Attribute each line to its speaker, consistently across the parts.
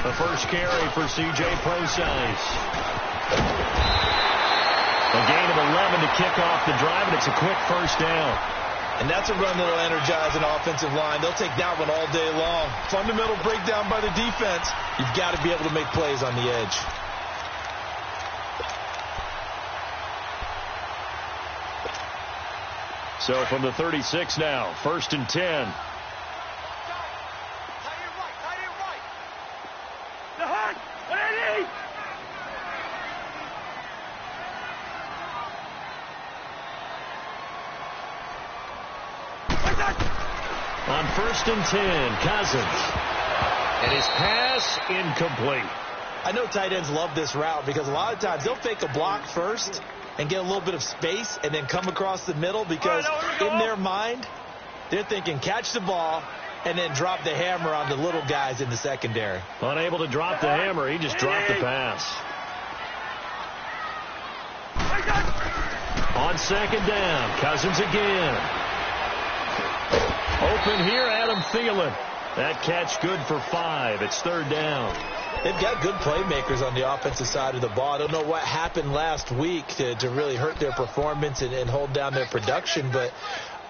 Speaker 1: The first carry for C.J. Procise. A gain of 11 to kick off the drive, and it's a quick first down.
Speaker 2: And that's a run that'll energize an offensive line. They'll take that one all day long. Fundamental breakdown by the defense. You've got to be able to make plays on the edge.
Speaker 1: So from the 36 now, 1st and 10. On 1st and 10, Cousins. And his pass incomplete.
Speaker 2: I know tight ends love this route because a lot of times they'll fake a block first and get a little bit of space and then come across the middle because in their mind, they're thinking catch the ball and then drop the hammer on the little guys in the secondary.
Speaker 1: Unable to drop the hammer, he just dropped the pass. On 2nd down, Cousins again. Open here, Adam Thielen. That catch good for 5. It's 3rd down.
Speaker 2: They've got good playmakers on the offensive side of the ball. I don't know what happened last week to really hurt their performance and hold down their production, but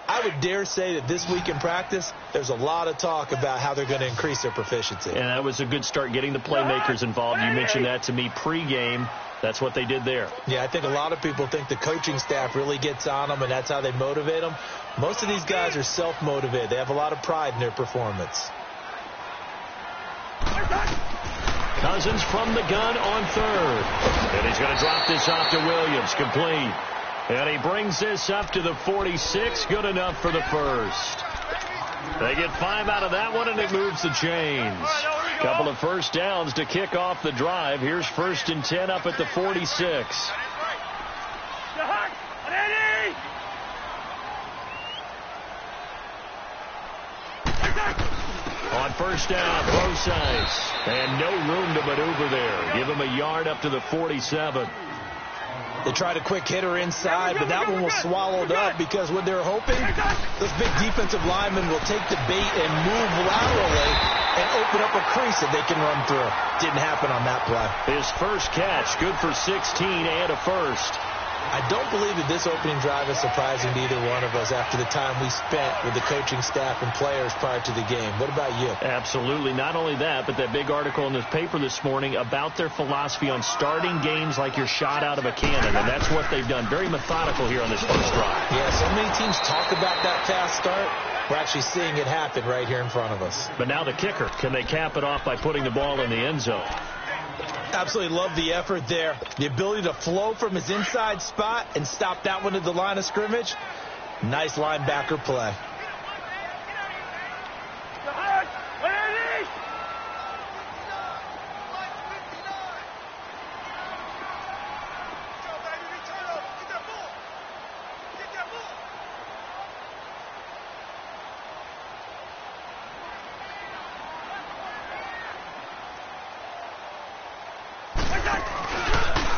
Speaker 2: I would dare say that this week in practice, there's a lot of talk about how they're going to increase their proficiency.
Speaker 1: And that was a good start getting the playmakers involved. You mentioned that to me pregame. That's what they did there.
Speaker 2: Yeah, I think a lot of people think the coaching staff really gets on them, and that's how they motivate them. Most of these guys are self-motivated. They have a lot of pride in their performance.
Speaker 1: Cousins from the gun on 3rd. And he's going to drop this off to Williams. Complete. And he brings this up to the 46. Good enough for the first. They get 5 out of that one, and it moves the chains. Couple of first downs to kick off the drive. Here's 1st and 10 up at the 46. On 1st down, Procise. And no room to maneuver there. Give him a yard up to the 47.
Speaker 2: They tried a quick hitter inside, but that one was swallowed up because what they're hoping, those big defensive linemen will take the bait and move laterally and open up a crease that they can run through. Didn't happen on that play.
Speaker 1: His first catch, good for 16 and a first.
Speaker 2: I don't believe that this opening drive is surprising to either one of us after the time we spent with the coaching staff and players prior to the game. What about you?
Speaker 1: Absolutely. Not only that, but that big article in this paper this morning about their philosophy on starting games like you're shot out of a cannon, and that's what they've done. Very methodical here on this first drive.
Speaker 2: Yeah, so many teams talk about that fast start. We're actually seeing it happen right here in front of us.
Speaker 1: But now the kicker. Can they cap it off by putting the ball in the end zone?
Speaker 2: Absolutely love the effort there. The ability to flow from his inside spot and stop that one at the line of scrimmage. Nice linebacker play.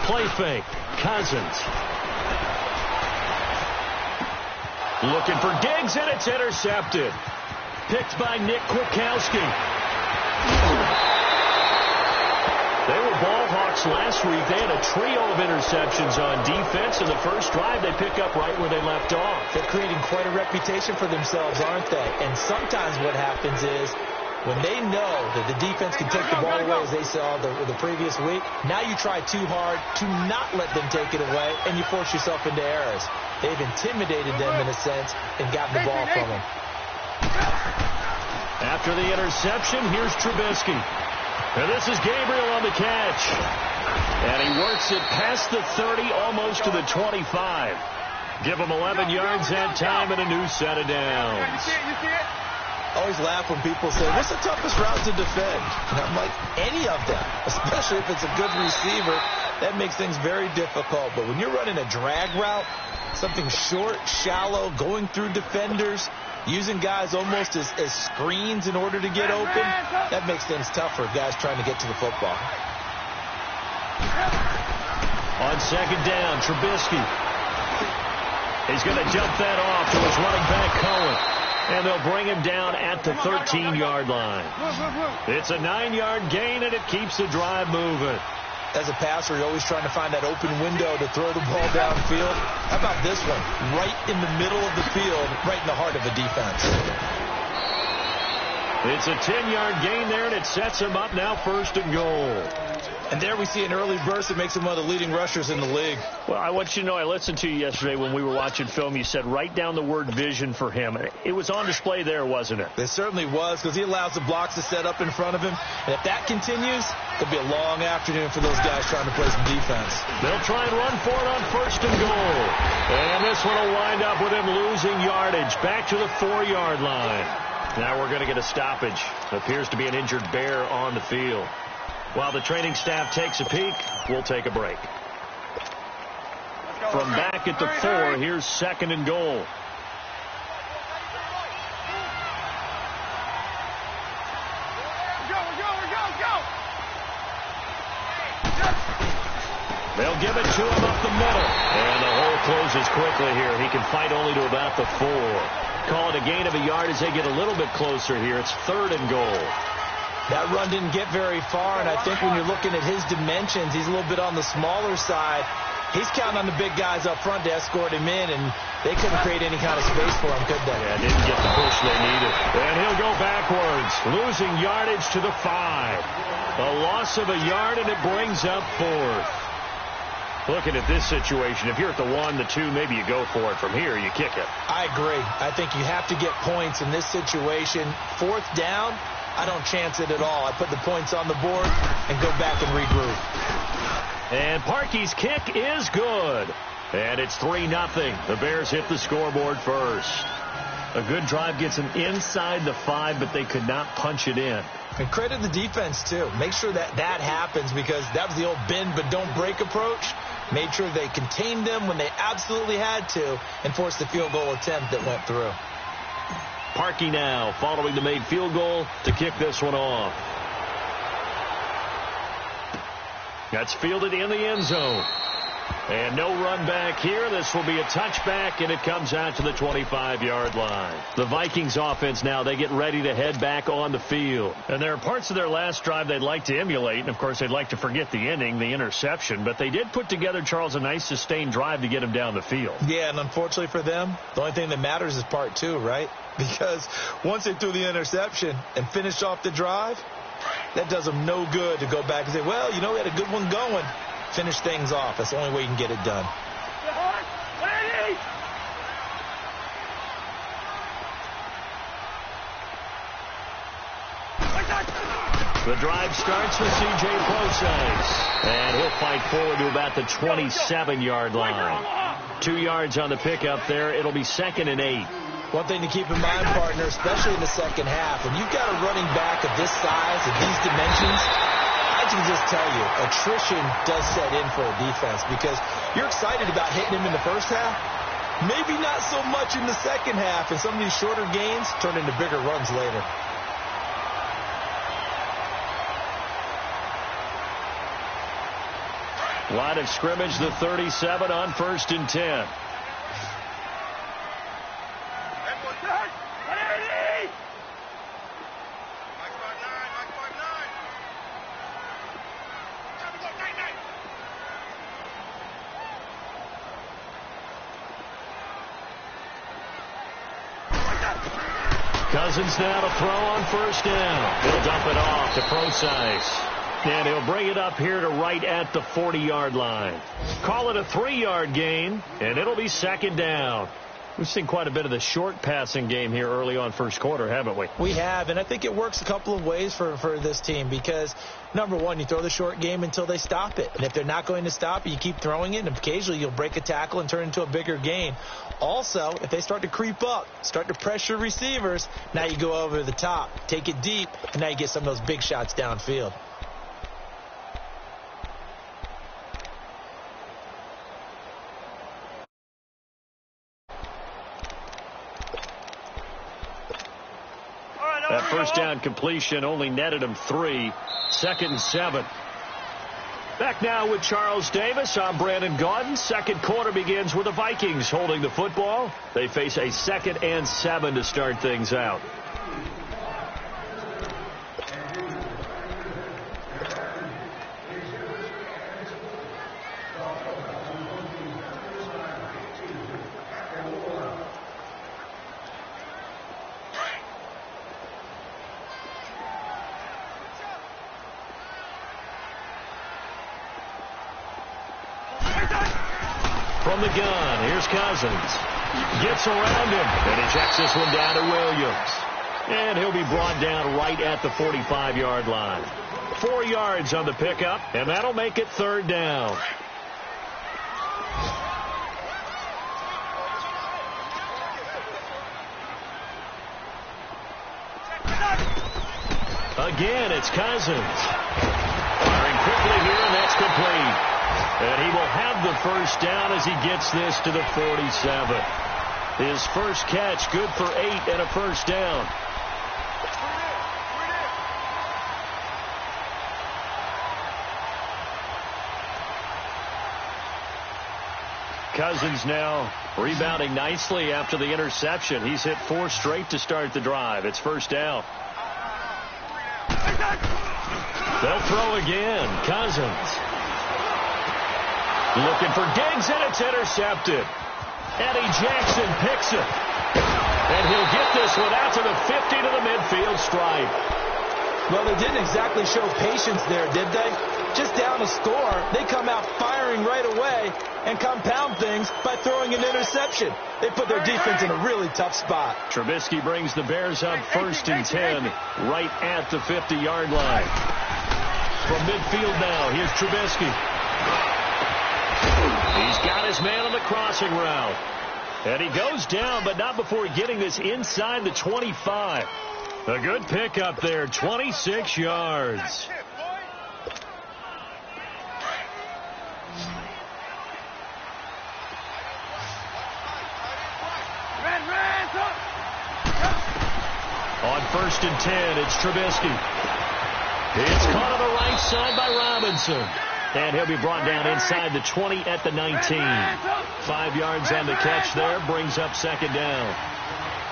Speaker 1: Play fake. Cousins. Looking for Diggs, and it's intercepted. Picked by Nick Kwiatkowski. They were ball hawks last week. They had a trio of interceptions on defense. In the first drive, they pick up right where they left off.
Speaker 2: They're creating quite a reputation for themselves, aren't they? And sometimes what happens is when they know that the defense can take the ball away, as they saw the previous week, now you try too hard to not let them take it away, and you force yourself into errors. They've intimidated them in a sense and gotten the ball from them.
Speaker 1: After the interception, here's Trubisky. And this is Gabriel on the catch. And he works it past the 30, almost to the 25. Give him 11 yards and time and a new set of downs.
Speaker 2: I always laugh when people say, what's the toughest route to defend? And I'm like, any of them, especially if it's a good receiver. That makes things very difficult. But when you're running a drag route, something short, shallow, going through defenders, using guys almost as screens in order to get open, that makes things tougher, guys trying to get to the football.
Speaker 1: On 2nd down, Trubisky. He's going to jump that off to his running back, Cohen. And they'll bring him down at the 13-yard line. It's a 9-yard gain, and it keeps the drive moving.
Speaker 2: As a passer, you're always trying to find that open window to throw the ball downfield. How about this one? Right in the middle of the field, right in the heart of a defense.
Speaker 1: It's a 10-yard gain there, and it sets him up now 1st and goal.
Speaker 2: And there we see an early burst that makes him one of the leading rushers in the league.
Speaker 1: Well, I want you to know, I listened to you yesterday when we were watching film. You said write down the word vision for him. It was on display there, wasn't it?
Speaker 2: It certainly was, because he allows the blocks to set up in front of him. And if that continues, it'll be a long afternoon for those guys trying to play some defense.
Speaker 1: They'll try and run for it on 1st and goal. And this one will wind up with him losing yardage back to the 4-yard line. Now we're going to get a stoppage. Appears to be an injured Bear on the field. While the training staff takes a peek, we'll take a break. From back at the 4, here's 2nd and goal. They'll give it to him up the middle. And the hole closes quickly here. He can fight only to about the 4. Call it a gain of a yard as they get a little bit closer here. It's 3rd and goal.
Speaker 2: That run didn't get very far, and I think when you're looking at his dimensions, he's a little bit on the smaller side. He's counting on the big guys up front to escort him in, and they couldn't create any kind of space for him, could they?
Speaker 1: Yeah, didn't get the push they needed. And he'll go backwards, losing yardage to the 5. A loss of a yard, and it brings up 4th. Looking at this situation, if you're at the 1, the 2, maybe you go for it. From here, you kick it.
Speaker 2: I agree. I think you have to get points in this situation. 4th down, I don't chance it at all. I put the points on the board and go back and regroup.
Speaker 1: And Parkey's kick is good. And it's 3-0. The Bears hit the scoreboard first. A good drive gets them inside the 5, but they could not punch it in.
Speaker 2: And credit the defense, too. Make sure that happens, because that was the old bend but don't break approach. Made sure they contained them when they absolutely had to and forced the field goal attempt that went through.
Speaker 1: Parkey now following the made field goal to kick this one off. That's fielded in the end zone. And no run back here. This will be a touchback, and it comes out to the 25-yard line. The Vikings offense now, they get ready to head back on the field. And there are parts of their last drive they'd like to emulate, and, of course, they'd like to forget the ending, the interception. But they did put together, Charles, a nice sustained drive to get him down the field.
Speaker 2: Yeah, and unfortunately for them, the only thing that matters is part 2, right? Because once they threw the interception and finished off the drive, that does them no good to go back and say, well, you know, we had a good one going. Finish things off. That's the only way you can get it done.
Speaker 1: The drive starts with C.J. Procise. And he'll fight forward to about the 27-yard line. 2 yards on the pickup there. It'll be 2nd and 8.
Speaker 2: One thing to keep in mind, partner, especially in the second half, when you've got a running back of this size, of these dimensions, I can just tell you, attrition does set in for a defense, because you're excited about hitting him in the first half. Maybe not so much in the second half, and some of these shorter gains turn into bigger runs later.
Speaker 1: Line of scrimmage, the 37 on 1st and 10. Cousins now to throw on 1st down. He'll dump it off to Procise. And he'll bring it up here to right at the 40-yard line. Call it a 3-yard gain, and it'll be 2nd down. We've seen quite a bit of the short passing game here early on first quarter, haven't we?
Speaker 2: We have, and I think it works a couple of ways for this team, because, number one, you throw the short game until they stop it. And if they're not going to stop it, you keep throwing it, and occasionally you'll break a tackle and turn it into a bigger gain. Also, if they start to creep up, start to pressure receivers, now you go over the top, take it deep, and now you get some of those big shots downfield.
Speaker 1: That first down completion only netted him 3. 2nd and 7. Back now with Charles Davis. I'm Brandon Gaudin. Second quarter begins with the Vikings holding the football. They face a 2nd and 7 to start things out. From the gun, here's Cousins. Gets around him, and he checks this one down to Williams. And he'll be brought down right at the 45-yard line. 4 yards on the pickup, and that'll make it 3rd down. Again, it's Cousins. Firing quickly here, and that's complete. And he will have the first down as he gets this to the 47. His first catch, good for 8 and a first down. Cousins now rebounding nicely after the interception. He's hit 4 straight to start the drive. It's first down. They'll throw again. Cousins. Looking for Diggs, and it's intercepted. Eddie Jackson picks it. And he'll get this one out to the 50 to the midfield stripe.
Speaker 2: Well, they didn't exactly show patience there, did they? Just down a score, they come out firing right away and compound things by throwing an interception. They put their defense in a really tough spot.
Speaker 1: Trubisky brings the Bears up 1st and 10 right at the 50-yard line. From midfield now, here's Trubisky. He's got his man on the crossing route. And he goes down, but not before getting this inside the 25. A good pickup there, 26 yards. On 1st and 10, it's Trubisky. It's caught on the right side by Robinson. And he'll be brought down inside the 20 at the 19. 5 yards on the catch there, brings up 2nd down.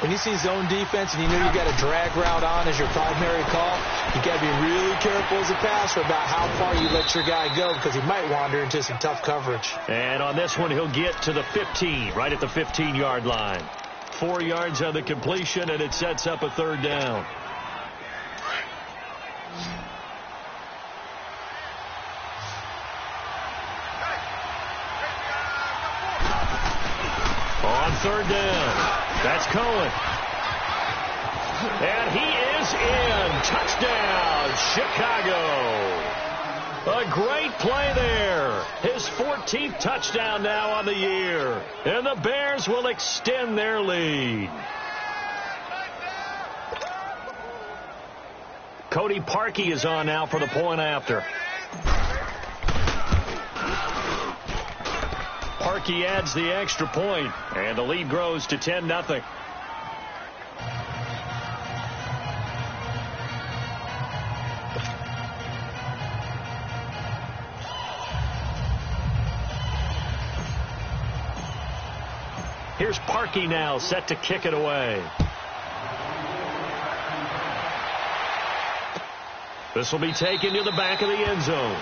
Speaker 2: When you see zone defense and you know you got a drag route on as your primary call, you got to be really careful as a passer about how far you let your guy go because he might wander into some tough coverage.
Speaker 1: And on this one, he'll get to the 15, right at the 15-yard line. 4 yards on the completion, and it sets up a 3rd down. On 3rd down, that's Cohen. And he is in. Touchdown, Chicago. A great play there. His 14th touchdown now on the year. And the Bears will extend their lead. Cody Parkey is on now for the point after. Parkey adds the extra point, and the lead grows to 10-0. Here's Parkey now, set to kick it away. This will be taken to the back of the end zone.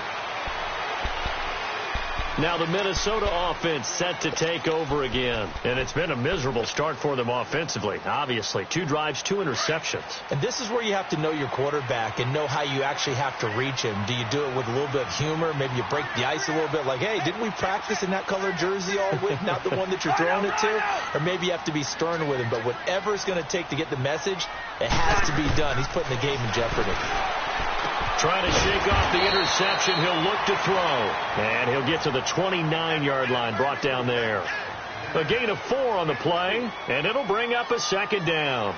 Speaker 1: Now the Minnesota offense set to take over again. And it's been a miserable start for them offensively, obviously. 2 drives, 2 interceptions.
Speaker 2: And this is where you have to know your quarterback and know how you actually have to reach him. Do you do it with a little bit of humor? Maybe you break the ice a little bit like, hey, didn't we practice in that color jersey all week, not the one that you're throwing it to? Or maybe you have to be stern with him. But whatever it's going to take to get the message, it has to be done. He's putting the game in jeopardy.
Speaker 1: Trying to shake off the interception. He'll look to throw. And he'll get to the 29-yard line, brought down there. A gain of 4 on the play, and it'll bring up a 2nd down.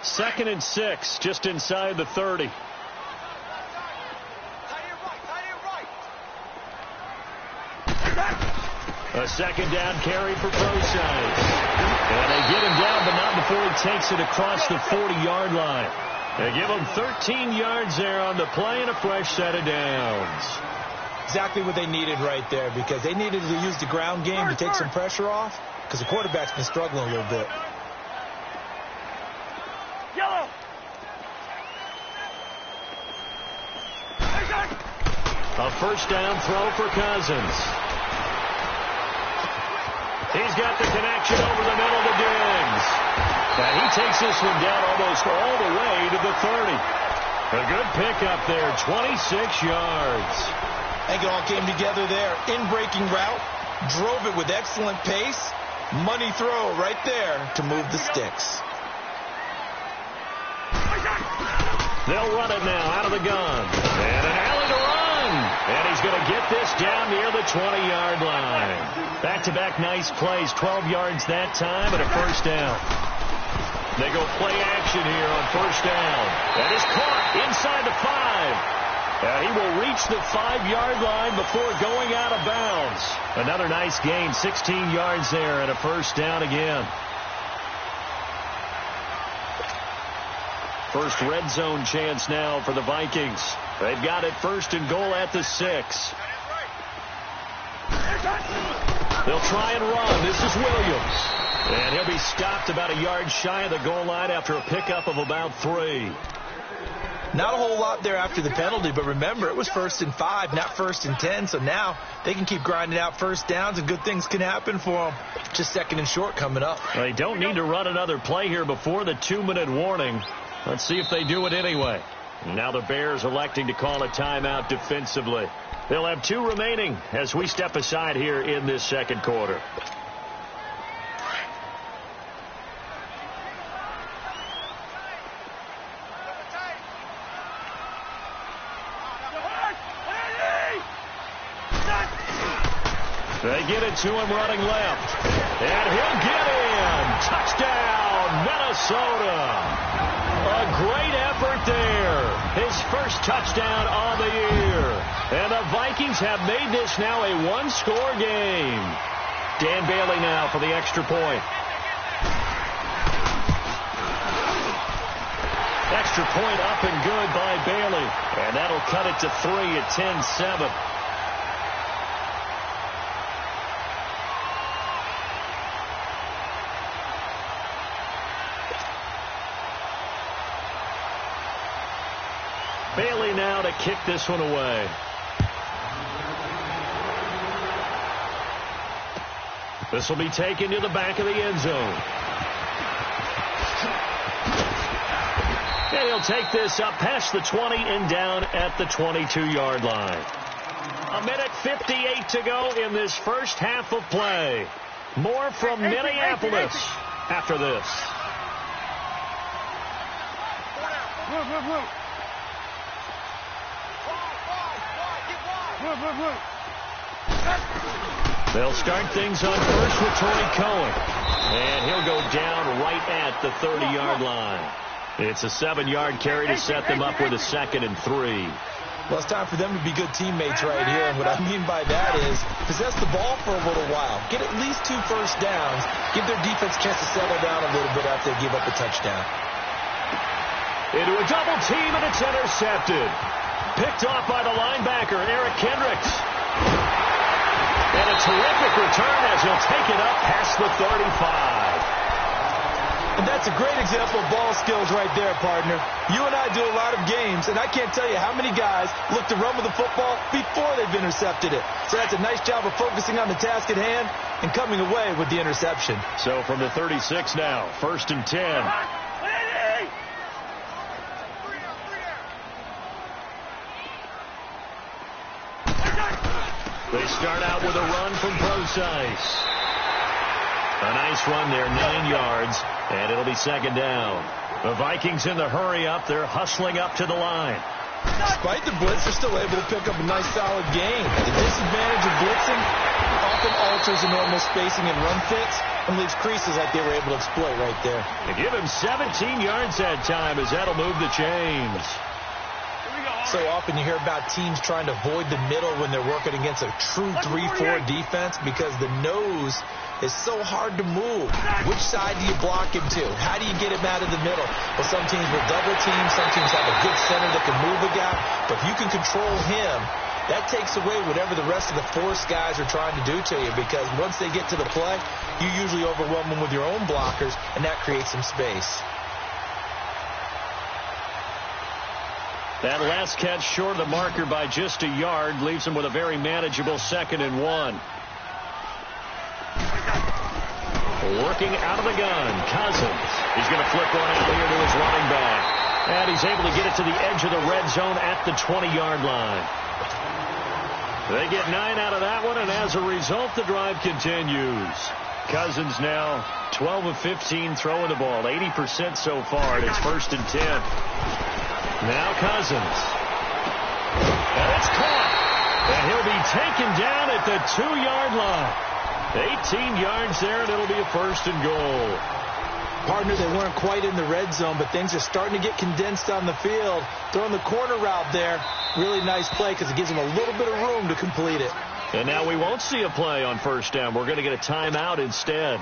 Speaker 1: Second and 6, just inside the 30. A second down carry for Procise. And they get him down, but not before he takes it across the 40-yard line. They give him 13 yards there on the play and a fresh set of downs.
Speaker 2: Exactly what they needed right there, because they needed to use the ground game to take some pressure off, because the quarterback's been struggling a little bit.
Speaker 3: Yellow.
Speaker 1: A first down throw for Cousins. He's got the connection over the middle to Diggs. And he takes this one down almost all the way to the 30. A good pickup there, 26 yards.
Speaker 2: I think it all came together there. In-breaking route, drove it with excellent pace. Money throw right there to move the sticks.
Speaker 1: They'll run it now out of the gun. And an alley to run. And he's going to get this down near the 20-yard line. Back-to-back nice plays, 12 yards that time and a first down. They go play action here on first down. That is caught inside the 5. And he will reach the 5-yard line before going out of bounds. Another nice gain, 16 yards there and a first down again. First red zone chance now for the Vikings. They've got it first and goal at the 6. They'll try and run. This is Williams. And he'll be stopped about a yard shy of the goal line after a pickup of about 3.
Speaker 2: Not a whole lot there after the penalty, but remember, it was 1st and 5, not 1st and 10, so now they can keep grinding out first downs and good things can happen for them. Just 2nd and short coming up.
Speaker 1: They don't need to run another play here before the 2-minute warning. Let's see if they do it anyway. Now the Bears electing to call a timeout defensively. They'll have 2 remaining as we step aside here in this second quarter. They get it to him running left. And he'll get in. Touchdown, Minnesota. A great effort there. His first touchdown on the year. And the Vikings have made this now a 1-score game. Dan Bailey now for the extra point. Extra point up and good by Bailey. And that'll cut it to 3 at 10-7. Bailey now to kick this one away. This will be taken to the back of the end zone. And he'll take this up past the 20 and down at the 22-yard line. 1:58 to go in this first half of play. More from Minneapolis after this. They'll start things on first with Tony Cohen. And he'll go down right at the 30-yard line. It's a 7-yard carry to set them up with a 2nd and 3.
Speaker 2: Well, it's time for them to be good teammates right here. And what I mean by that is possess the ball for a little while. Get at least 2 first downs. Give their defense a chance to settle down a little bit after they give up a touchdown.
Speaker 1: Into a double team, and it's intercepted. Picked off by the linebacker, Eric Kendricks. And a terrific return as he'll take it up past the 35.
Speaker 2: And that's a great example of ball skills right there, partner. You and I do a lot of games, and I can't tell you how many guys look to run with the football before they've intercepted it. So that's a nice job of focusing on the task at hand and coming away with the interception.
Speaker 1: So from the 36 now, 1st and 10. They start out with a run from Procise. A nice run there, 9 yards, and it'll be 2nd down. The Vikings in the hurry up. They're hustling up to the line.
Speaker 2: Despite the blitz, they're still able to pick up a nice solid gain. The disadvantage of blitzing often alters the normal spacing and run fits and leaves creases like they were able to exploit right there.
Speaker 1: They give him 17 yards that time as that'll move the chains.
Speaker 2: So often you hear about teams trying to avoid the middle when they're working against a true 3-4 defense because the nose is so hard to move. Which side do you block him to? How do you get him out of the middle? Well, some teams will double team. Some teams have a good center that can move a guy. But if you can control him, that takes away whatever the rest of the force guys are trying to do to you, because once they get to the play, you usually overwhelm them with your own blockers, and that creates some space.
Speaker 1: That last catch short of the marker by just a yard leaves him with a very manageable 2nd and 1. Working out of the gun, Cousins. He's going to flip one out here to his running back. And he's able to get it to the edge of the red zone at the 20-yard line. They get 9 out of that one, and as a result, the drive continues. Cousins now 12 of 15 throwing the ball, 80% so far, and it's 1st and 10. Now Cousins. And it's caught. And he'll be taken down at the 2-yard line. 18 yards there, and it'll be a 1st and goal.
Speaker 2: Partner, they weren't quite in the red zone, but things are starting to get condensed on the field. Throwing the corner route there, really nice play because it gives them a little bit of room to complete it.
Speaker 1: And now we won't see a play on 1st down. We're going to get a timeout instead,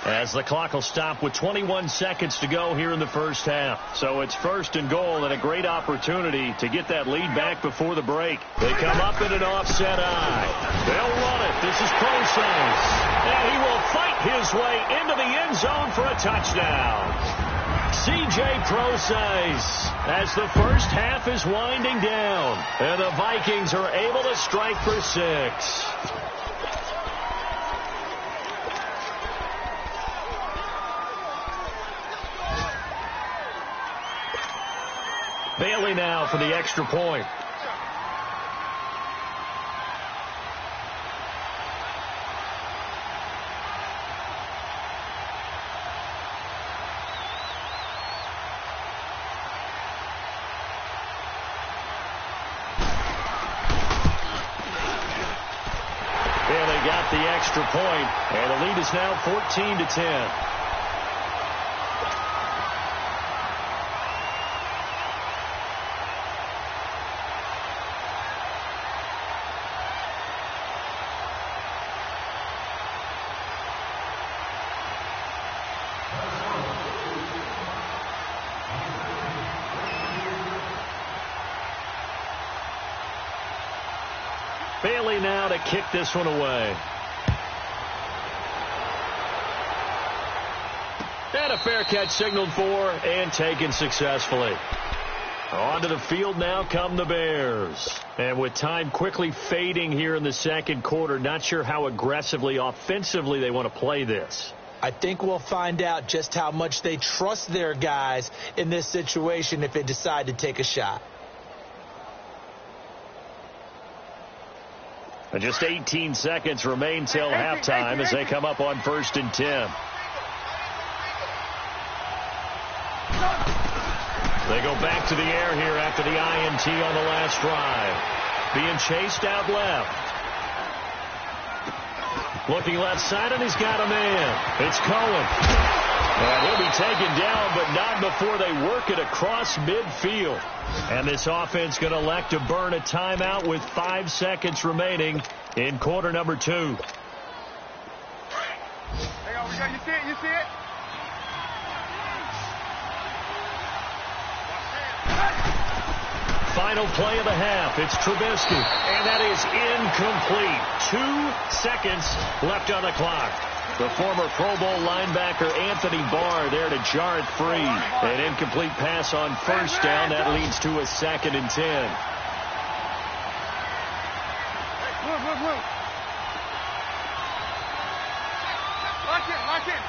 Speaker 1: as the clock will stop with 21 seconds to go here in the 1st half. So it's 1st and goal, and a great opportunity to get that lead back before the break. They come up in an offset eye. They'll run it. This is Process. And he will fight his way into the end zone for a touchdown. C.J. Process, as the 1st half is winding down, and the Vikings are able to strike for 6. Bailey now for the extra point. Bailey got the extra point, and the lead is now 14-10. Bailey now to kick this one away. And a fair catch signaled for and taken successfully. Onto the field now come the Bears. And with time quickly fading here in the 2nd quarter, not sure how aggressively, offensively they want to play this.
Speaker 2: I think we'll find out just how much they trust their guys in this situation if they decide to take a shot.
Speaker 1: And just 18 seconds remain till halftime as they come up on 1st and 10. They go back to the air here after the INT on the last drive. Being chased out left. Looking left side, and he's got a man. It's Cohen. And he'll be taken down, but not before they work it across midfield. And this offense going to elect to burn a timeout with 5 seconds remaining in quarter number 2.
Speaker 3: Hang on, we got, you see it? You see it?
Speaker 1: Final play of the half. It's Trubisky. And that is incomplete. 2 seconds left on the clock. The former Pro Bowl linebacker Anthony Barr there to jar it free. An incomplete pass on 1st down. That leads to a 2nd and 10.
Speaker 3: Look. Lock it.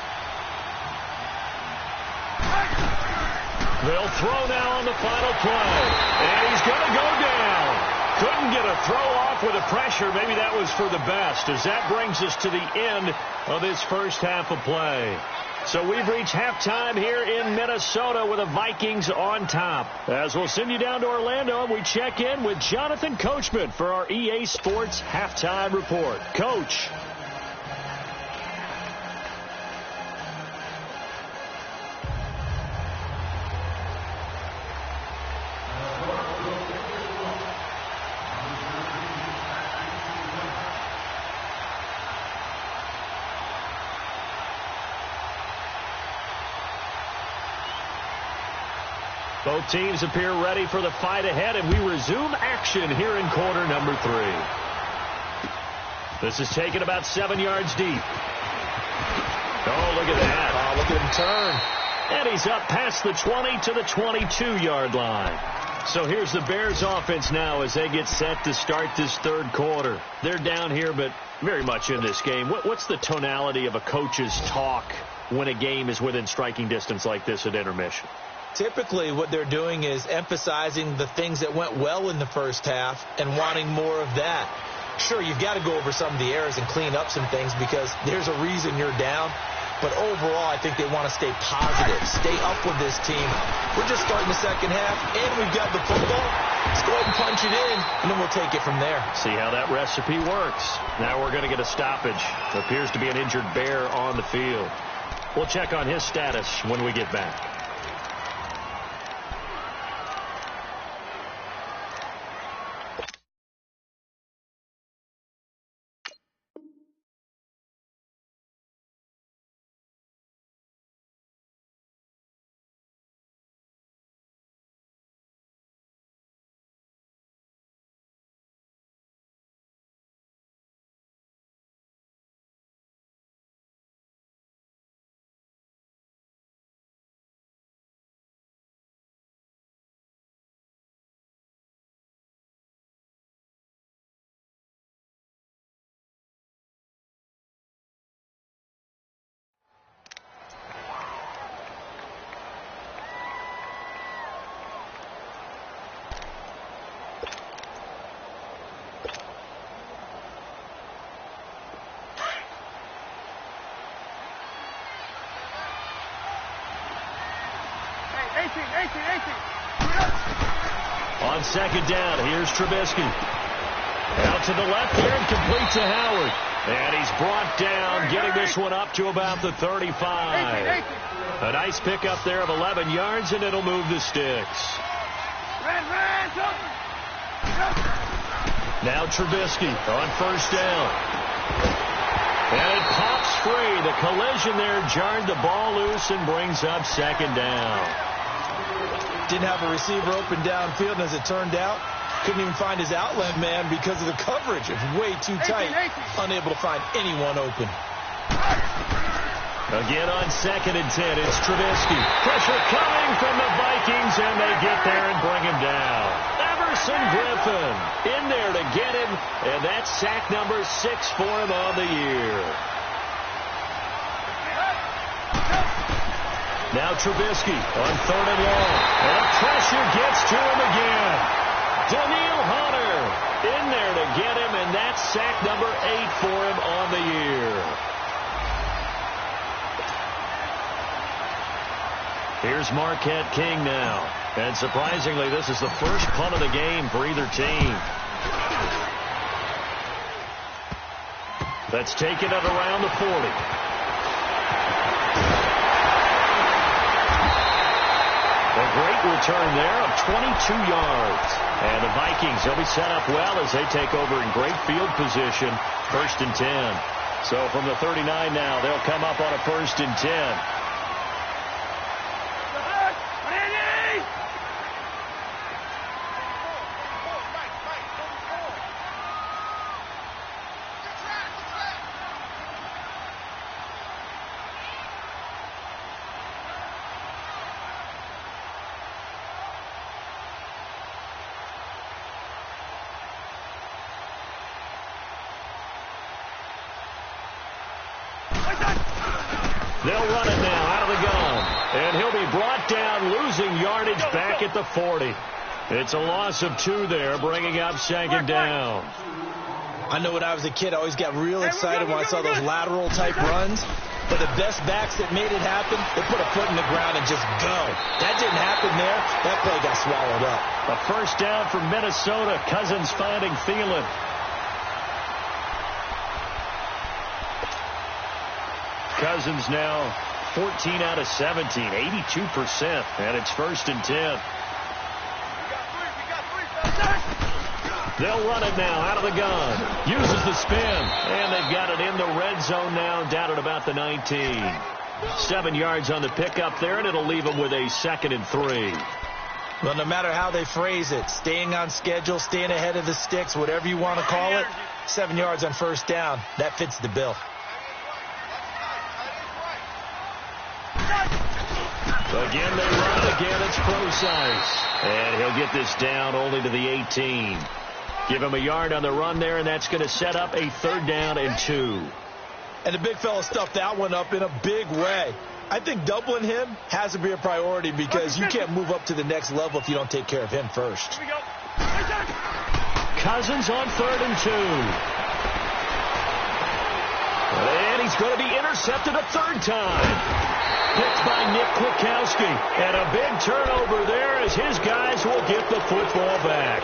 Speaker 1: They'll throw now on the final play. And he's going to go down. Couldn't get a throw off with the pressure. Maybe that was for the best, as that brings us to the end of this 1st half of play. So we've reached halftime here in Minnesota with the Vikings on top. As we'll send you down to Orlando, and we check in with Jonathan Coachman for our EA Sports Halftime Report. Coach. Both teams appear ready for the fight ahead, and we resume action here in quarter number 3. This is taken about 7 yards deep. Oh, look at that.
Speaker 2: Oh, look at him turn.
Speaker 1: And he's up past the 20 to the 22-yard line. So here's the Bears offense now as they get set to start this third quarter. They're down here, but very much in this game. What's the tonality of a coach's talk when a game is within striking distance like this at intermission?
Speaker 2: Typically, what they're doing is emphasizing the things that went well in the first half and wanting more of that. Sure, you've got to go over some of the errors and clean up some things because there's a reason you're down. But overall, I think they want to stay positive, stay up with this team. We're just starting the second half, and we've got the football. Let's go ahead and punch it in, and then we'll take it from there.
Speaker 1: See how that recipe works. Now we're going to get a stoppage. There appears to be an injured Bear on the field. We'll check on his status when we get back. On second down, here's Trubisky. Out to the left here and complete to Howard. And he's brought down, getting this one up to about the 35. A nice pickup there of 11 yards, and it'll move the sticks. Now Trubisky on first down. And it pops free. The collision there jarred the ball loose and brings up second down.
Speaker 2: Didn't have a receiver open downfield, and as it turned out, couldn't even find his outlet man because of the coverage. It's way too tight. Unable to find anyone open.
Speaker 1: Again on second and 10, it's Trubisky. Pressure coming from the Vikings, and they get there and bring him down. Everson Griffin in there to get him, and that's sack number 6 for him on the year. Now Trubisky on third and long. And pressure gets to him again. Daniil Hunter in there to get him, and that's sack number 8 for him on the year. Here's Marquette King now. And surprisingly, this is the first punt of the game for either team. That's taken at around the 40. A great return there of 22 yards. And the Vikings, they'll be set up well as they take over in great field position, 1st and 10. So from the 39 now, they'll come up on a 1st and 10. They'll run it now out of the gun. And he'll be brought down, losing yardage back at the 40. It's a loss of 2 there, bringing up second down.
Speaker 2: I know when I was a kid, I always got real excited when I saw those lateral-type runs. But the best backs that made it happen, they put a foot in the ground and just go. That didn't happen there. That play got swallowed up.
Speaker 1: A first down for Minnesota. Cousins finding Thielen. Cousins now 14 out of 17, 82%, and it's 1st and 10. They'll run it now out of the gun. Uses the spin, and they've got it in the red zone now, down at about the 19. 7 yards on the pickup there, and it'll leave them with a 2nd and 3.
Speaker 2: Well, no matter how they phrase it, staying on schedule, staying ahead of the sticks, whatever you want to call it, 7 yards on first down, that fits the bill.
Speaker 1: Again, they run. Again, it's Procise. And he'll get this down only to the 18. Give him a yard on the run there, and that's going to set up a 3rd down and 2.
Speaker 2: And the big fella stuffed that one up in a big way. I think doubling him has to be a priority because you can't move up to the next level if you don't take care of him first.
Speaker 1: Cousins on 3rd and 2. And he's going to be intercepted a 3rd time. Picked by Nick Kwiatkowski. And a big turnover there as his guys will get the football back.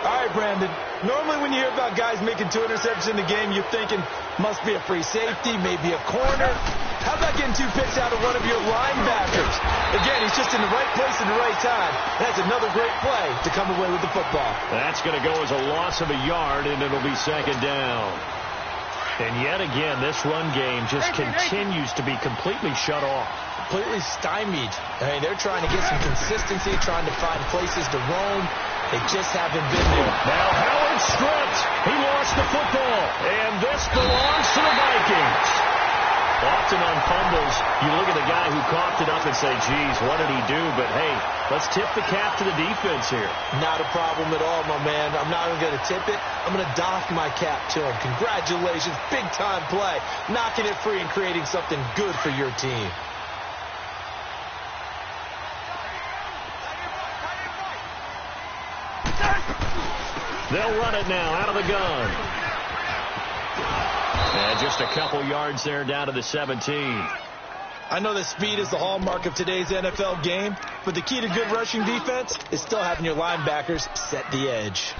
Speaker 2: All right, Brandon. Normally when you hear about guys making 2 interceptions in the game, you're thinking must be a free safety, maybe a corner. How about getting 2 picks out of one of your linebackers? Again, he's just in the right place at the right time. That's another great play to come away with the football.
Speaker 1: That's going to go as a loss of a yard, and it'll be 2nd down. And yet again, this run game just continues to be completely shut off.
Speaker 2: Completely stymied. I mean, they're trying to get some consistency, trying to find places to roam. They just haven't been there.
Speaker 1: Now Howard stripped. He lost the football. And this belongs to the Vikings. Often on fumbles, you look at the guy who coughed it up and say, geez, what did he do? But, hey, let's tip the cap to the defense here.
Speaker 2: Not a problem at all, my man. I'm not even going to tip it. I'm going to doff my cap to him. Congratulations. Big-time play. Knocking it free and creating something good for your team.
Speaker 1: They'll run it now out of the gun. And just a couple yards there down to the 17.
Speaker 2: I know that speed is the hallmark of today's NFL game, but the key to good rushing defense is still having your linebackers set the edge.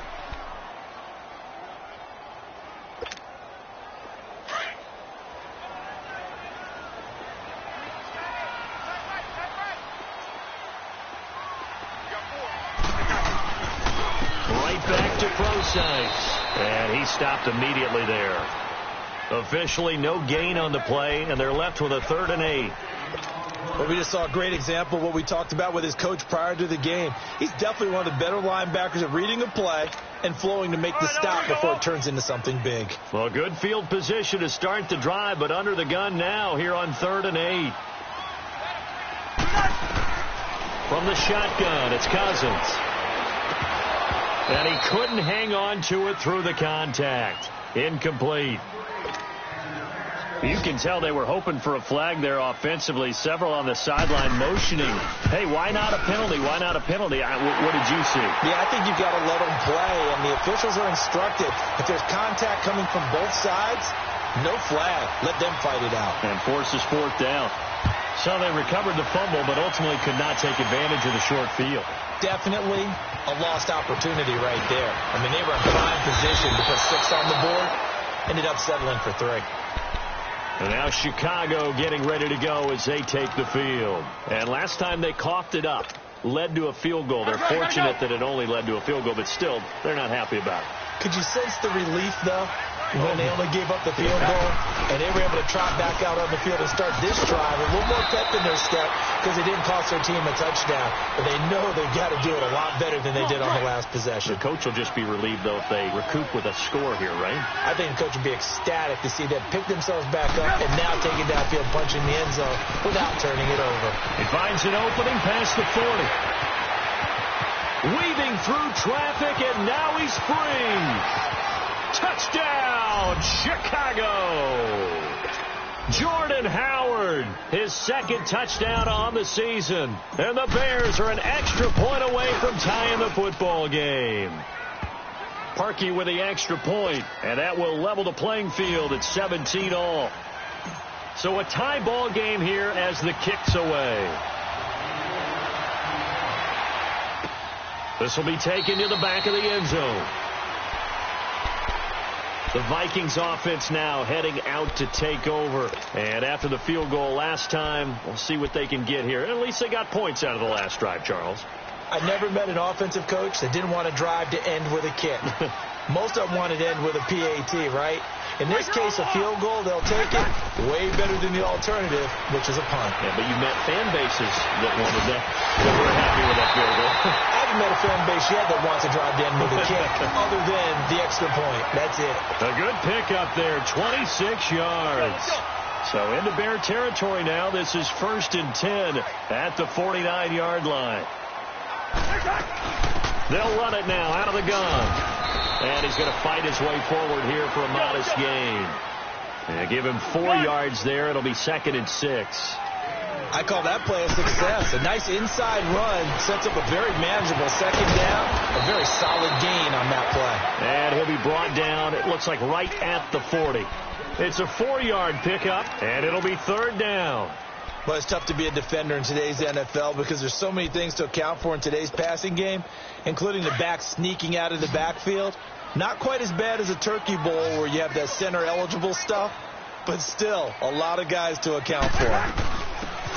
Speaker 1: Right back to Procise. And he stopped immediately there. Officially no gain on the play, and they're left with a 3rd and 8.
Speaker 2: Well, we just saw a great example of what we talked about with his coach prior to the game. He's definitely one of the better linebackers at reading a play and flowing to make the stop before it turns into something big.
Speaker 1: Well, good field position to start the drive, but under the gun now here on 3rd and 8. From the shotgun, it's Cousins. And he couldn't hang on to it through the contact. Incomplete. You can tell they were hoping for a flag there offensively. Several on the sideline motioning. Hey, why not a penalty? Why not a penalty? What did you see?
Speaker 2: Yeah, I think you've got to let them play, and the officials are instructed. If there's contact coming from both sides, no flag. Let them fight it out.
Speaker 1: And forces 4th down. So they recovered the fumble, but ultimately could not take advantage of the short field.
Speaker 2: Definitely a lost opportunity right there. I mean, they were in prime position to put 6 on the board. Ended up settling for 3.
Speaker 1: And now Chicago getting ready to go as they take the field. And last time they coughed it up, led to a field goal. They're fortunate that it only led to a field goal, but still, they're not happy about it.
Speaker 2: Could you sense the relief, though, when they only gave up the field goal and they were able to trot back out on the field and start this drive a little more pep in their step because they didn't cost their team a touchdown, but they know they've got to do it a lot better than they did on the last possession.
Speaker 1: The coach will just be relieved, though, if they recoup with a score here, right?
Speaker 2: I think the coach would be ecstatic to see them pick themselves back up and now take it downfield, punching the end zone without turning it over.
Speaker 1: He finds an opening past the 40. Weaving through traffic, and now he's free. Touchdown, Chicago! Jordan Howard, his 2nd touchdown on the season. And the Bears are an extra point away from tying the football game. Parkey with the extra point, and that will level the playing field at 17-all. So a tie ball game here as the kick's away. This will be taken to the back of the end zone. The Vikings offense now heading out to take over. And after the field goal last time, we'll see what they can get here. At least they got points out of the last drive, Charles.
Speaker 2: I never met an offensive coach that didn't want to drive to end with a kick. Most of them want it to end with a PAT, right? In this case, a field goal, they'll take it. Way better than the alternative, which is a punt.
Speaker 1: Yeah, but you met fan bases that wanted that were happy with that field goal.
Speaker 2: I haven't met a fan base yet that wants to drive to end with a kick, other than the extra point. That's it.
Speaker 1: A good pickup there, 26 yards. So into Bear territory now. This is 1st and 10 at the 49-yard line. They'll run it now out of the gun. And he's going to fight his way forward here for a modest gain. And give him 4 yards there. It'll be 2nd and 6.
Speaker 2: I call that play a success. A nice inside run sets up a very manageable 2nd down. A very solid gain on that play.
Speaker 1: And he'll be brought down, it looks like, right at the 40. It's a 4-yard pickup, and it'll be 3rd down.
Speaker 2: Well, it's tough to be a defender in today's NFL because there's so many things to account for in today's passing game, including the back sneaking out of the backfield. Not quite as bad as a turkey bowl where you have that center-eligible stuff, but still a lot of guys to account for.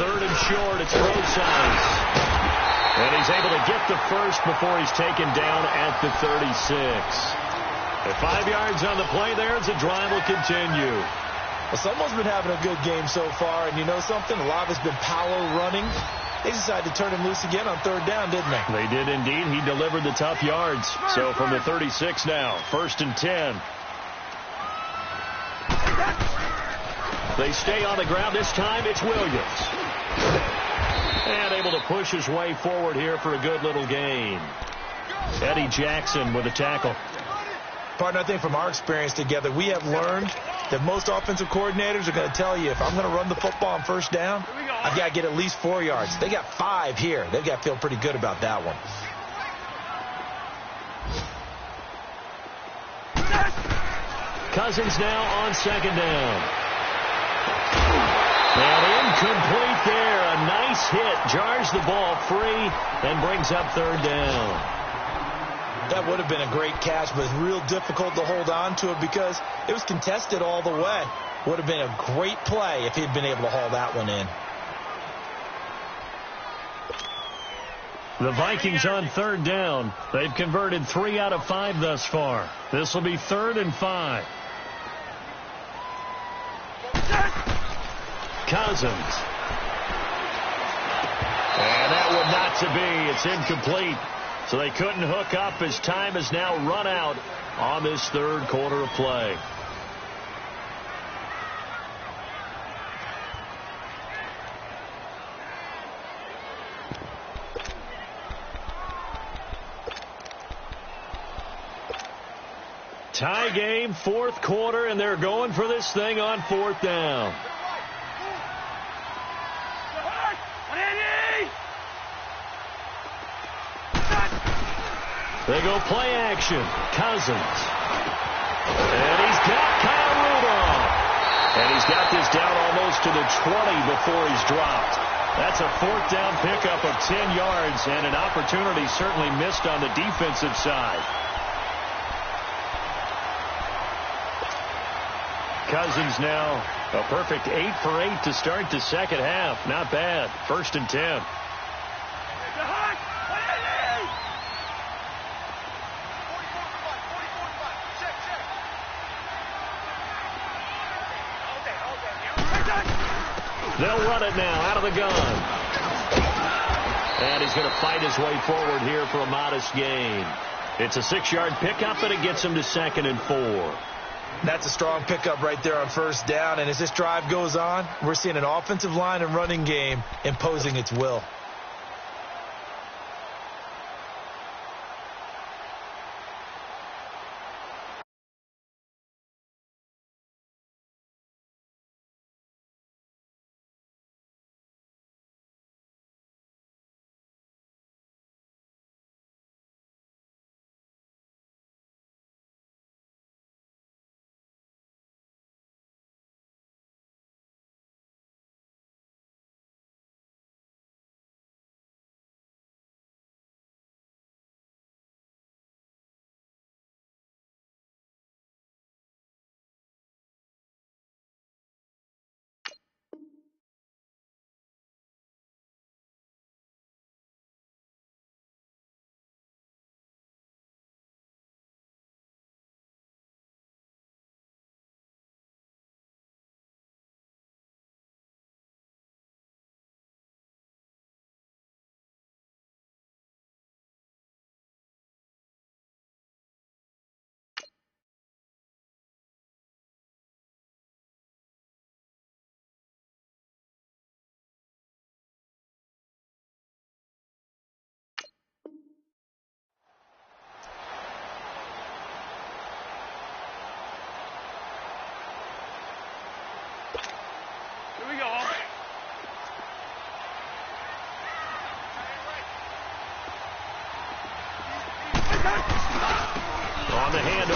Speaker 1: 3rd and short, it's Rosales. And he's able to get the first before he's taken down at the 36. At 5 yards on the play there as the drive will continue.
Speaker 2: Well, someone's been having a good game so far, and you know something? A lot of it's been power running. They decided to turn him loose again on 3rd down, didn't they?
Speaker 1: They did indeed. He delivered the tough yards. So from the 36 now, 1st and 10. They stay on the ground. This time it's Williams. And able to push his way forward here for a good little gain. Eddie Jackson with a tackle.
Speaker 2: Partner, I think from our experience together, we have learned that most offensive coordinators are going to tell you, if I'm going to run the football on 1st down, I've got to get at least 4 yards. They got 5 here. They've got to feel pretty good about that one.
Speaker 1: Cousins now on 2nd down. And incomplete there. A nice hit. Jars the ball free and brings up 3rd down.
Speaker 2: That would have been a great catch, but it's real difficult to hold on to it because it was contested all the way. Would have been a great play if he'd been able to haul that one in.
Speaker 1: The Vikings on 3rd down. They've converted 3 out of 5 thus far. This will be 3rd and 5. Cousins. And that one not to be. It's incomplete. So they couldn't hook up as time has now run out on this 3rd quarter of play. Tie game, 4th quarter, and they're going for this thing on 4th down. They go play action. Cousins. And he's got Kyle Rudolph. And he's got this down almost to the 20 before he's dropped. That's a 4th down pickup of 10 yards and an opportunity certainly missed on the defensive side. Cousins now a perfect 8 for 8 to start the 2nd half. Not bad. 1st and 10. They'll run it now out of the gun. And he's going to fight his way forward here for a modest gain. It's a 6-yard pickup, and it gets him to 2nd and 4.
Speaker 2: That's a strong pickup right there on 1st down. And as this drive goes on, we're seeing an offensive line and running game imposing its will.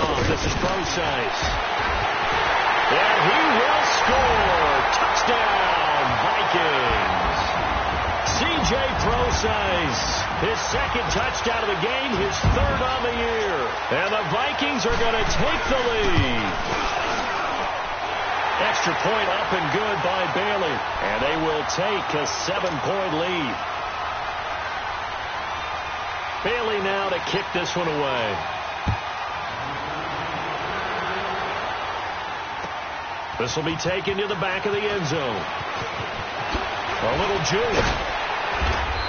Speaker 1: off. This is Procise. And he will score. Touchdown, Vikings. C.J. Procise, his second touchdown of the game, his third on the year. And the Vikings are going to take the lead. Extra point up and good by Bailey. And they will take a 7-point lead. Bailey now to kick this one away. This will be taken to the back of the end zone. A little juke.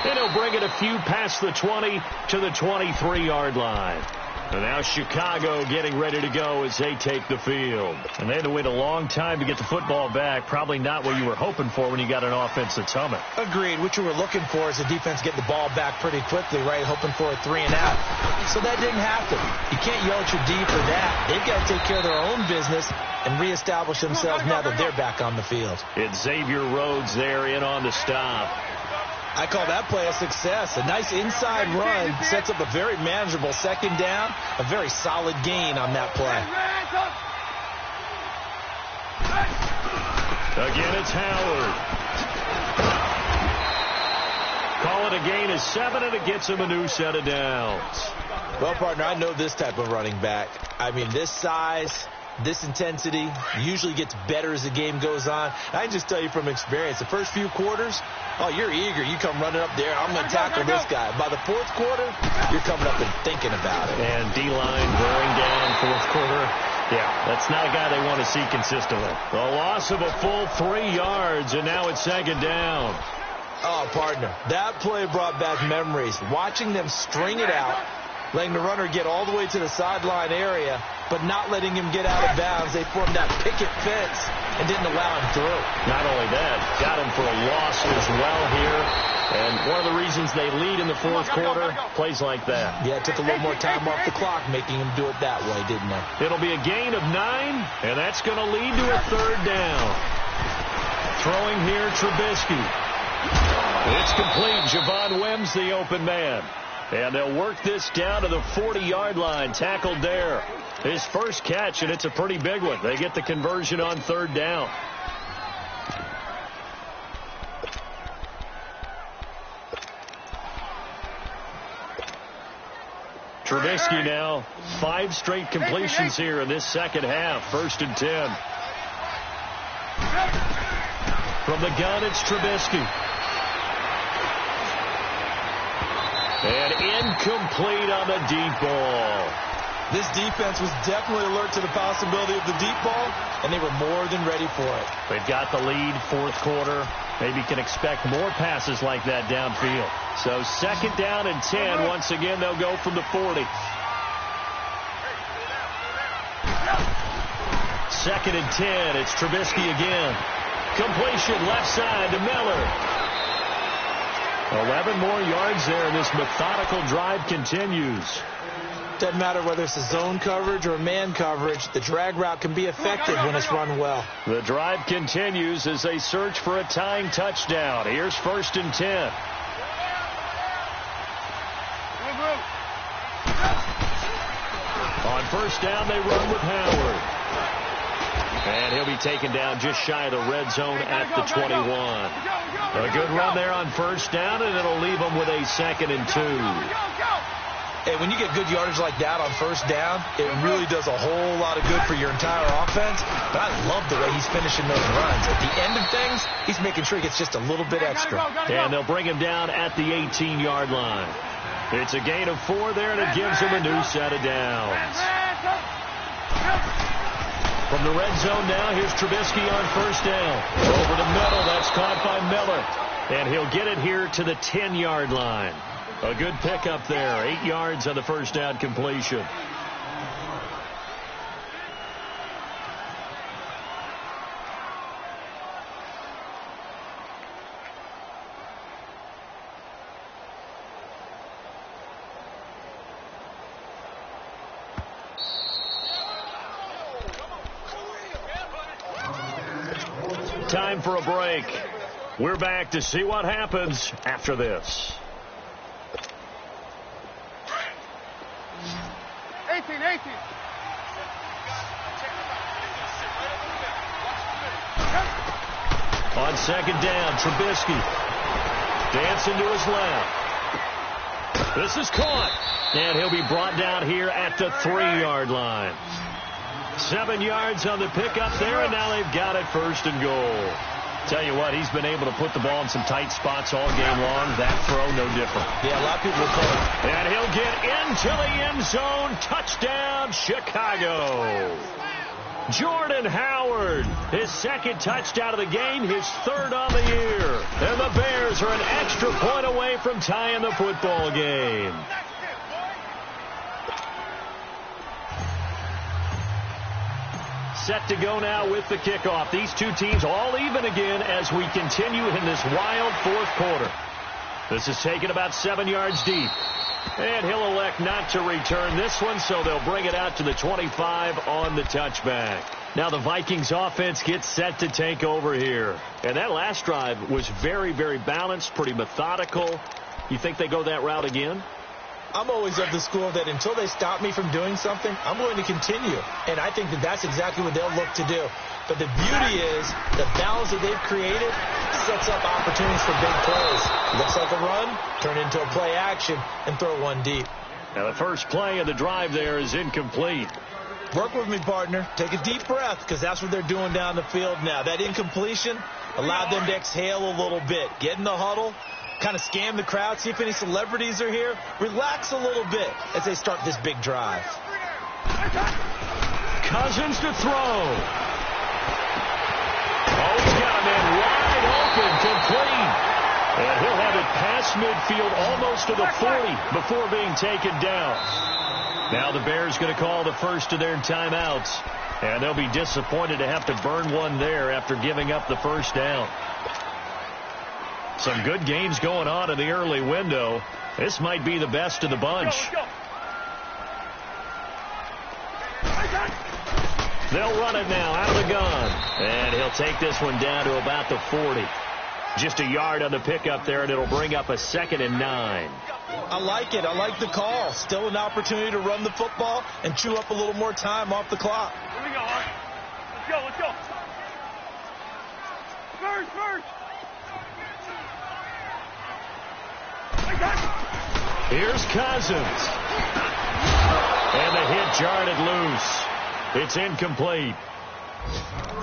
Speaker 1: And he'll bring it a few past the 20 to the 23-yard line. And now Chicago getting ready to go as they take the field. And they had to wait a long time to get the football back. Probably not what you were hoping for when you got an offense that's humming.
Speaker 2: Agreed. What you were looking for is the defense getting the ball back pretty quickly, right? Hoping for a 3-and-out. So that didn't happen. You can't yell at your D for that. They've got to take care of their own business and reestablish themselves now that they're back on the field.
Speaker 1: It's Xavier Rhodes there in on the stop.
Speaker 2: I call that play a success. A nice inside run sets up a very manageable second down. A very solid gain on that play.
Speaker 1: Again, it's Howard. Call it a gain of 7, and it gets him a new set of downs.
Speaker 2: Well, partner, I know this type of running back. I mean, this size, this intensity usually gets better as the game goes on. I can just tell you from experience, the first few quarters, oh, you're eager. You come running up there. I'm going to tackle this guy. By the fourth quarter, you're coming up and thinking about it.
Speaker 1: And D-line wearing down fourth quarter. Yeah, that's not a guy they want to see consistently. A loss of a full 3 yards, and now it's second down.
Speaker 2: Oh, partner, that play brought back memories. Watching them string it out, letting the runner get all the way to the sideline area, but not letting him get out of bounds. They formed that picket fence and didn't allow him through.
Speaker 1: Not only that, got him for a loss as well here. And one of the reasons they lead in the fourth quarter, plays like that.
Speaker 2: Yeah, it took a little more time off the clock, making him do it that way, didn't it?
Speaker 1: It'll be a gain of 9, and that's going to lead to a third down. Throwing here, Trubisky. It's complete. Javon Wims, the open man. And they'll work this down to the 40-yard line. Tackled there. His first catch, and it's a pretty big one. They get the conversion on third down. Trubisky now, 5 straight completions here in this second half. 1st and 10. From the gun, it's Trubisky. And incomplete on the deep ball.
Speaker 2: This defense was definitely alert to the possibility of the deep ball, and they were more than ready for it.
Speaker 1: They've got the lead, fourth quarter. Maybe can expect more passes like that downfield. So second down and 10. Once again, they'll go from the 40. Second and 10. It's Trubisky again. Completion left side to Miller. 11 more yards there, and this methodical drive continues.
Speaker 2: Doesn't matter whether it's a zone coverage or man coverage, the drag route can be effective when it's run well.
Speaker 1: The drive continues as they search for a tying touchdown. Here's 1st and 10. On first down, they run with Howard. And he'll be taken down just shy of the red zone at the 21. A good run there on first down, and it'll leave them with a 2nd and 2.
Speaker 2: Hey, when you get good yardage like that on first down, it really does a whole lot of good for your entire offense. But I love the way he's finishing those runs. At the end of things, he's making sure he gets just a little bit extra.
Speaker 1: And they'll bring him down at the 18-yard line. It's a gain of 4 there, and it gives him a new set of downs. From the red zone now, here's Trubisky on first down. Over the middle, that's caught by Miller. And he'll get it here to the 10-yard line. A good pickup there. 8 yards on the first down completion. Time for a break. We're back to see what happens after this.
Speaker 3: 18.
Speaker 1: On second down, Trubisky dancing to his left. This is caught, and he'll be brought down here at the 3-yard line. 7 yards on the pickup there, and now they've got it first and goal. Tell you what, he's been able to put the ball in some tight spots all game long. That throw, no different.
Speaker 2: Yeah, a lot of people call it.
Speaker 1: And he'll get into the end zone. Touchdown, Chicago. Jordan Howard, his second touchdown of the game, his third on the year. And the Bears are an extra point away from tying the football game. Set to go now with the kickoff. These two teams all even again as we continue in this wild fourth quarter. This is taken about 7 yards deep. And he'll elect not to return this one, so they'll bring it out to the 25 on the touchback. Now the Vikings offense gets set to take over here. And that last drive was very, very balanced, pretty methodical. You think they go that route again?
Speaker 2: I'm always of the school that until they stop me from doing something, I'm going to continue. And I think that that's exactly what they'll look to do. But the beauty is the balance that they've created sets up opportunities for big plays. Looks like a run, turn into a play action, and throw one deep.
Speaker 1: Now the first play of the drive there is incomplete.
Speaker 2: Work with me, partner. Take a deep breath, because that's what they're doing down the field now. That incompletion allowed them to exhale a little bit. Get in the huddle. Kind of scan the crowd, see if any celebrities are here. Relax a little bit as they start this big drive.
Speaker 1: Cousins to throw. Oh, he's got a man wide open, complete. And he'll have it past midfield almost to the 40 before being taken down. Now the Bears going to call the first of their timeouts. And they'll be disappointed to have to burn one there after giving up the first down. Some good games going on in the early window. This might be the best of the bunch. They'll run it now out of the gun. And he'll take this one down to about the 40. Just a yard on the pickup there, and it'll bring up a 2nd and 9.
Speaker 2: I like it. I like the call. Still an opportunity to run the football and chew up a little more time off the clock.
Speaker 3: Here we go, Art. Let's go. First.
Speaker 1: Here's Cousins. And the hit jarred it loose. It's incomplete.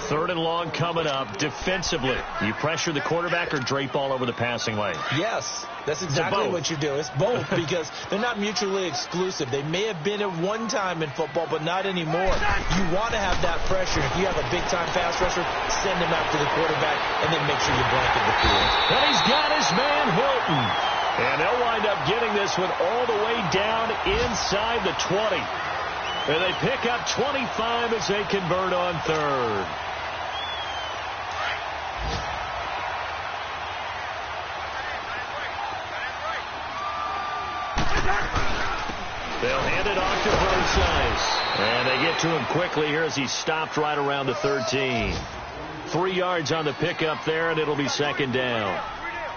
Speaker 1: 3rd and long coming up. Defensively, you pressure the quarterback or drape all over the passing lane?
Speaker 2: Yes, that's exactly what you do. It's both because they're not mutually exclusive. They may have been at one time in football, but not anymore. You want to have that pressure. If you have a big-time pass rusher, send him after the quarterback and then make sure you blanket the field.
Speaker 1: And he's got his man Hilton. And they'll wind up getting this one all the way down inside the 20. And they pick up 25 as they convert on 3rd. They'll hand it off to Brosais. And they get to him quickly here as he stopped right around the 13. 3 yards on the pickup there, and it'll be 2nd down.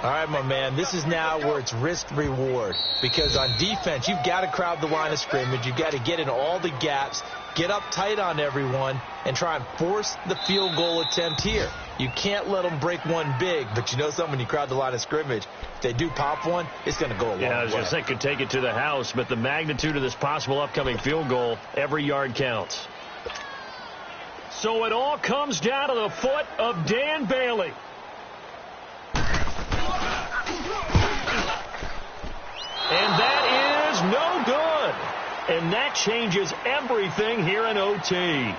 Speaker 2: All right, my man, this is now where it's risk-reward. Because on defense, you've got to crowd the line of scrimmage. You've got to get in all the gaps, get up tight on everyone, and try and force the field goal attempt here. You can't let them break one big, but you know something, when you crowd the line of scrimmage, if they do pop one, it's going to go a long way.
Speaker 1: Yeah, I was going to say, could take it to the house, but the magnitude of this possible upcoming field goal, every yard counts. So it all comes down to the foot of Dan Bailey. And that is no good. And that changes everything here in OT.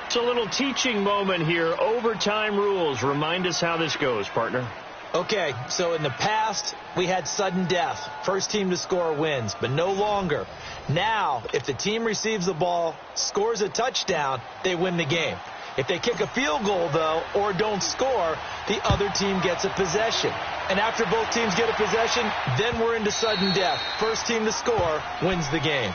Speaker 1: It's a little teaching moment here. Overtime rules. Remind us how this goes, partner.
Speaker 2: Okay, so in the past, we had sudden death. First team to score wins, but no longer. Now, if the team receives the ball, scores a touchdown, they win the game. If they kick a field goal, though, or don't score, the other team gets a possession. And after both teams get a possession, then we're into sudden death. First team to score wins the game.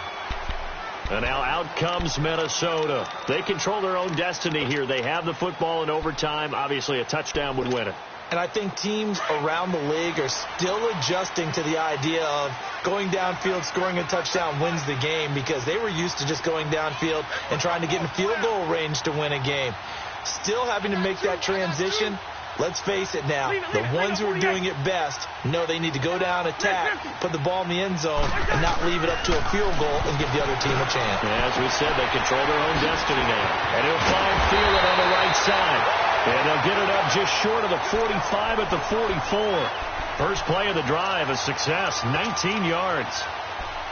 Speaker 1: And now out comes Minnesota. They control their own destiny here. They have the football in overtime. Obviously, a touchdown would win it.
Speaker 2: And I think teams around the league are still adjusting to the idea of going downfield, scoring a touchdown wins the game, because they were used to just going downfield and trying to get in field goal range to win a game. Still having to make that transition. Let's face it now, the ones who are doing it best know they need to go down, attack, put the ball in the end zone, and not leave it up to a field goal and give the other team a chance.
Speaker 1: Yeah, as we said, they control their own destiny now. And he'll find Thielen on the right side. And they'll get it up just short of the 45 at the 44. First play of the drive, a success, 19 yards.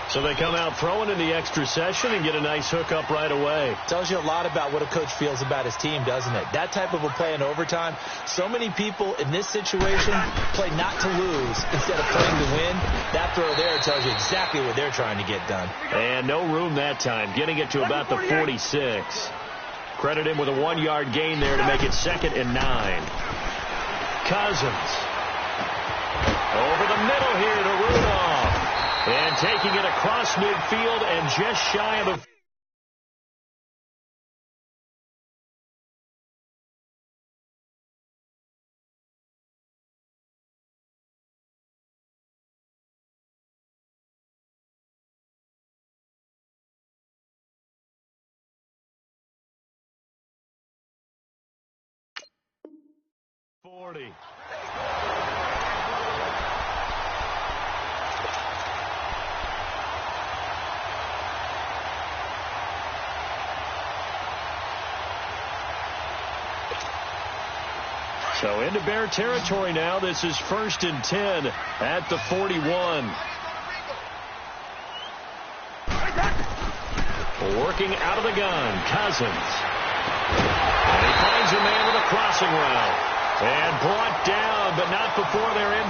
Speaker 1: So they come out throwing in the extra session and get a nice hookup right away.
Speaker 2: Tells you a lot about what a coach feels about his team, doesn't it? That type of a play in overtime. So many people in this situation play not to lose instead of playing to win. That throw there tells you exactly what they're trying to get done.
Speaker 1: And no room that time, getting it to about the 46. Credit him with a 1-yard gain there to make it 2nd and 9. Cousins. Over the middle here to Rudolph. And taking it across midfield and just shy of the... $40. So into Bear territory now. This is 1st and 10 at the 41. Working out of the gun, Cousins. And he finds a man with a crossing route. And brought down, but not before they're in.